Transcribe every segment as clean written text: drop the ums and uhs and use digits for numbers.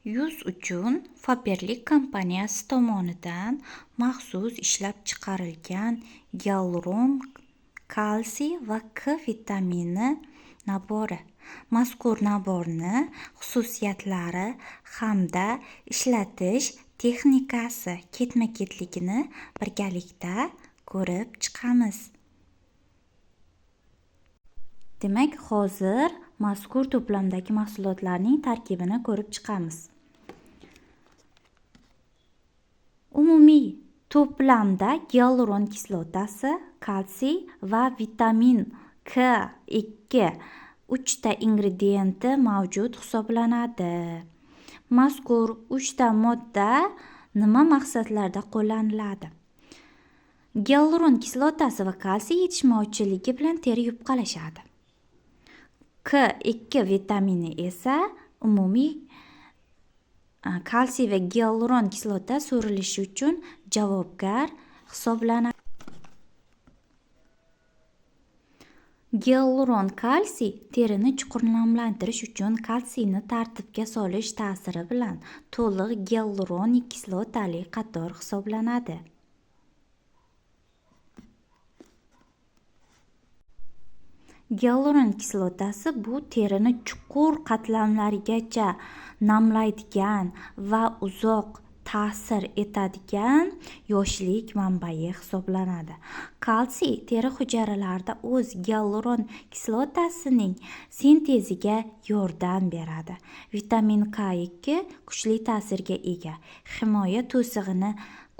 Yuz uchun Faberlic kompaniyasi tomonidan maxsus ishlab chiqarilgan gialuron, kalsiy va K vitamini nabori. Mazkur naborni xususiyatlari hamda ishlatish texnikasi ketma-ketligini birgalikda ko'rib chiqamiz. Demak, hozir mazkur to'plamdagi mahsulotlarning tarkibini ko'rib chiqamiz. Umumiy to'plamda gialuron kislotasi, kalsiy va vitamin K2 uchta ingrediyenti mavjud hisoblanadi. Mazkur uchta modda nima maqsadlarda qo'llaniladi? Gialuron kislotasi va kalsiy yetishmovchiligi bilan teri yupqalashadi. K2 vitamini esa umumiy kalsiy va gialuron kislota so'rilishi uchun javobgar hisoblanadi. Gialuron kalsiy terini chuqur namlantirish uchun kalsiyni tartibga solish ta'siri bilan to'liq gialuronik kislotali qator hisoblanadi. Gialuron kislotasi bu terini chuqur qatlamlarigacha namlaydigan va uzoq ta'sir etadigan yoshlik manbai hisoblanadi. Kalsiy teri hujayralarida o'z gialuron kislotasining sinteziga yordam beradi. Vitamin K2 kuchli ta'sirga ega. Himoya to'sig'ini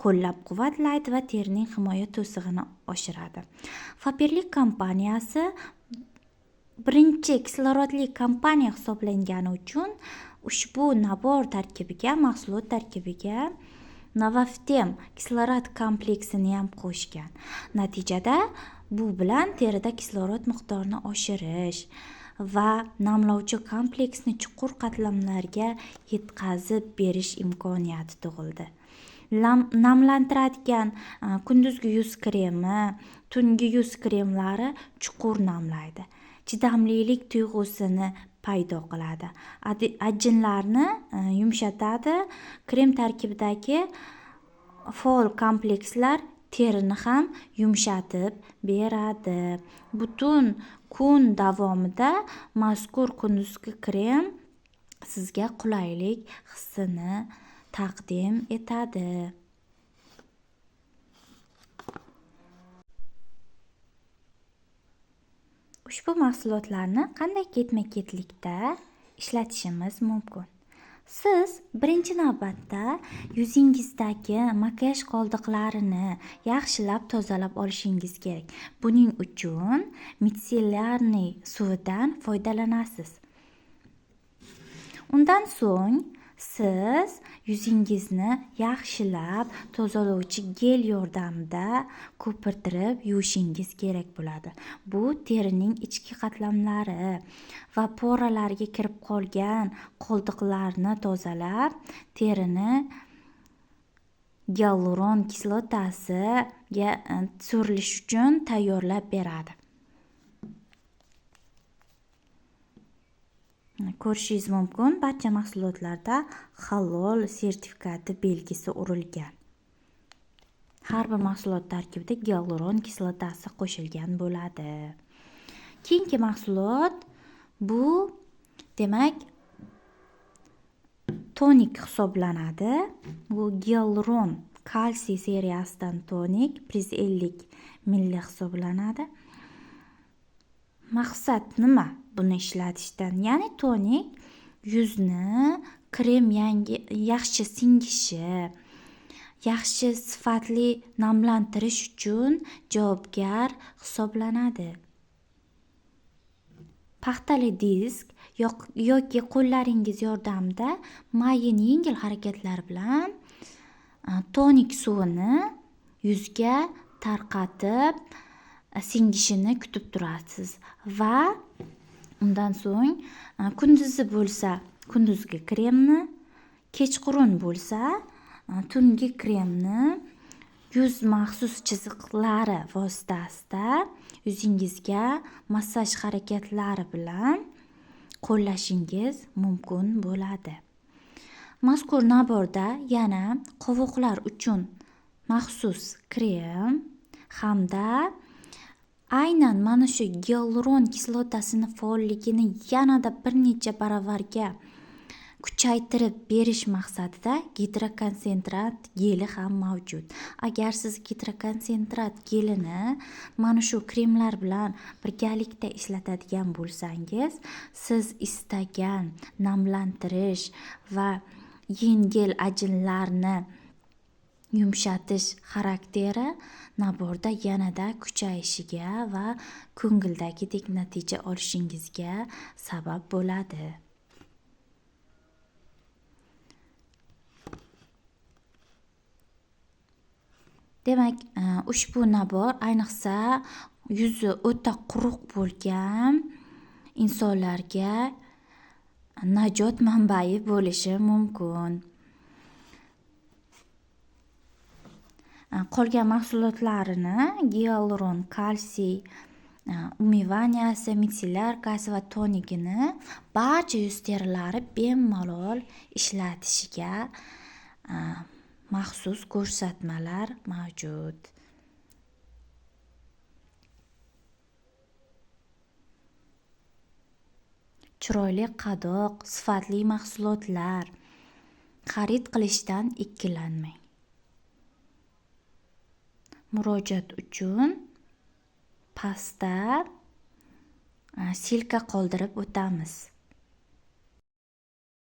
qo'llab-quvvatlaydi va terining himoya to'sig'ini oshiradi. Faberlic kompaniyasi birinchi kislorodli kompaniya hisoblangani uchun ushbu nabor tarkibiga, mahsulot tarkibiga Novaftem kislorod kompleksini ham qo'shgan. Natijada bu bilan terida kislorod miqdorini oshirish va namlovchi kompleksni chuqur qatlamlarga yetkazib berish imkoniyati tug'ildi. Namlantiradigan kunduzgi yuz kremi, tungi yuz kremlari chuqur namlaydi. Chidamlilik tuyg'usini paydo qiladi. Ajinlarni yumshatadi. Krem tarkibidagi faol komplekslar terini ham yumshatib beradi. Butun kun davomida mazkur kunduzgi krem sizga qulaylik hissini taqdim etadi. Ushbu mahsulotlarni qanday ketma-ketlikda ishlatishimiz mumkin? Siz birinchi navbatda yuzingizdagi makiyaj qoldiqlarini yaxshilab tozalab olishingiz kerak. Buning uchun mitsellarniy suvidan foydalanasiz. Undan so'ng siz yuzingizni yaxshilab tozalovchi gel yordamida ko'pirtirib yuvishingiz kerak bo'ladi. Bu terining ichki qatlamlari va poralarga kirib qolgan qoldiqlarni tozalab, terini gialuron kislotasiga so'rilish uchun tayyorlab beradi. Ko'rishingiz mumkin, barcha mahsulotlarda halol sertifikati belgisi urilgan. Har bir mahsulot tarkibida gialuron kislotasi qo'shilgan bo'ladi. Keyingi mahsulot bu demak tonik hisoblanadi. Bu gialuron kalsiy seriyasidan tonik 150 ml hisoblanadi. Maqsad nima buni ishlatishdan? Ya'ni tonik yuzni krem yaxshi singishi, yaxshi sifatli namlantirish uchun javobgar hisoblanadi. Paxtali disk yoki qo'llaringiz yordamida mayin yengil harakatlar bilan tonik suvini yuzga tarqatib singishini kutib turasiz va undan so'ng kunduzi bo'lsa kunduzgi kremni, kechqurun bo'lsa tungi kremni yuz maxsus chiziqlari vositasida yuzingizga massaj harakatlari bilan qo'llashingiz mumkin bo'ladi. Mazkur naborda yana qovoqlar uchun maxsus krem hamda aynan mana shu gialuron kislotasini faolligini yanada bir necha baravarga kuchaytirib berish maqsadida gidrokonsentrat geli ham mavjud. Agar siz gidrokonsentrat gelini mana shu kremlar bilan birgalikda ishlatadigan bo'lsangiz, siz istagan namlantirish va yengil ajinlarni yumshatish xarakteri naborda yanada kuchayishiga va ko'ngildagidek natija olishingizga sabab bo'ladi. Demak, ushbu nabor ayniqsa yuzi o'ta quruq bo'lgan insonlarga najot manbai bo'lishi mumkin. Qolgan mahsulotlarini gialuron, kalsiy, umivanyasi, mitsillarkasi va tonikini barcha yuz terilari bemalol ishlatishiga maxsus ko'rsatmalar mavjud. Chiroyli qadoq, sifatli mahsulotlar xarid qilishdan ikkilanmang. Murojaat uchun pastda silka qoldirib o'tamiz.